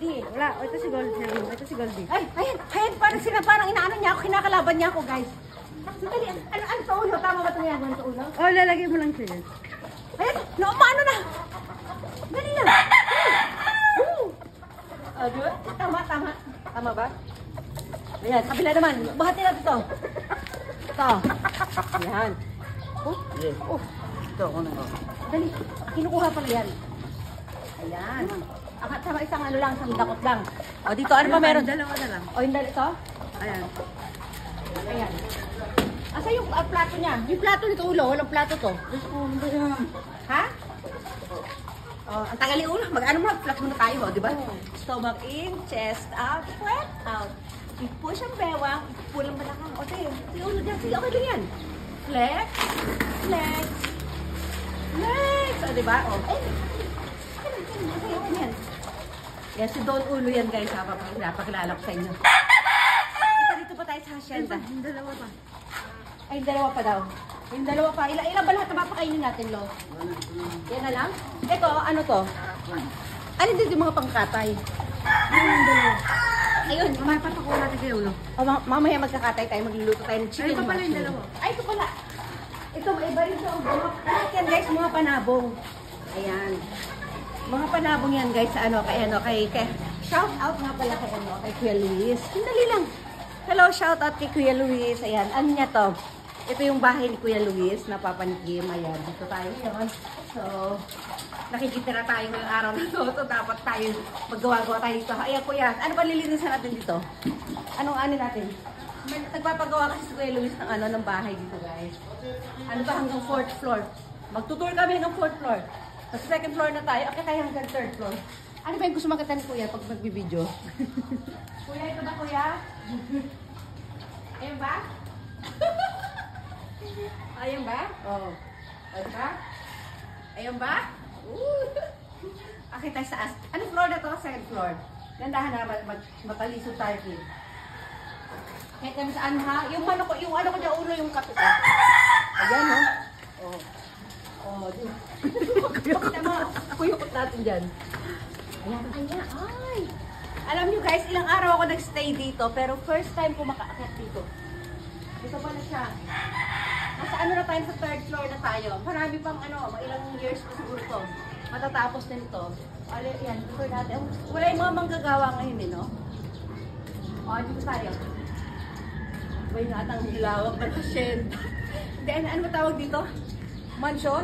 Goldie. Wala, ito si Goldie. Ito si Goldie. Ay, ayan, parang inaano niya ako, kinakalaban niya ako, guys. Sandali, ano sa ulo? Tama ba ito ginagawa sa ulo? Oh, lalagay mo lang siya dyan. Ayan, naumano na. Dali lang. Diba? Tama. Tama ba? Ayan, kabila naman. Bahati natin ito. Ito. Ayan. Ito, ako na ako. Dali, kinukuha pala yan. Ayan. Tama, isang ano lang, isang dakot lang. O, dito, ano pa meron? Dalawa na lang. O, yung ito? Ayan. Ayan. Asa yung plato niya? Yung plato nito ulo, walang plato to. Ha? Oh, ang tagal yung ulo. Mag-ano mo, flat muna tayo, di ba? Stomach in, chest out, sweat out. I-push ang bewang, i-pull ang balakang. O, tayo. Yung ulo dyan. Sige, okay lang yan. Flex, flex, flex. O, di ba? O, yan. Yan, si Don Ulo yan, guys. Napakilala ko sa inyo. Dito pa tayo sa hacienda. Yung dalawa pa. Ay, yung dalawa pa daw. Yung dalawa pa. Ilan ba lahat na mapakainin natin, Lo? Yan na lang? Ito, ano to? Ano din yung mga pangkatay? Yung dalawa. Ayun. Mamaya papakuha natin kay Ulo. O, mamaya magkakatay tayo, magluluto tayo ng chicken. Ay, ito pala yung dalawa. Ay, ito pala. Ito, iba rin ito. Lahat yan, guys, mga panabong. Ayan. Mga panabong yan, guys, sa kay shout out nga pala kay Kuya Luis. Sandali lang. Hello, shout out kay Kuya Luis. Ayan, ano niya to? Ito yung bahay ni Kuya Luis na papanikim. Ayan, dito tayo ngayon. So, nakikitira tayo ngayong araw na to. So, dapat tayo maggawa-gawa tayo dito. Ayan, Kuya, ano ba lilinisan natin dito? Anong ano natin? Nagpapagawa kasi si Kuya Luis ng bahay dito, guys. Ano ba hanggang 4th floor? Magtutour kami ng 4th floor. Sa 2nd floor na tayo. Akit tayo hanggang 3rd floor. Ano ba yung gusto makita ni Kuya pag magbibideo? Kuya, ito ba, Kuya? Ayun ba? Ayun ba? Oo. Ayun ba? Ayun ba? Akit tayo sa Anong floor na to? 2nd floor. Gandahan na matalisod tayo, Kim. Kahit kami saan, ha? Yung ano ko dyan, ulo yung kapit. Ayan, no? Oh. Oh, di ba? Kuyukot natin dyan. Ayan. Ay! Alam nyo guys, ilang araw ako nagstay dito, pero first time ko makaakit dito. Dito pa na siya. Nasa ano na tayo, sa 3rd floor na tayo. Marami pang ilang years ko siguro to. Matatapos na nito. Yan, dito natin. Wala yung mga manggagawa ngayon no? O, dito tayo. May natang hilawak na hacienda. Then, ano ba tawag dito? Mansion?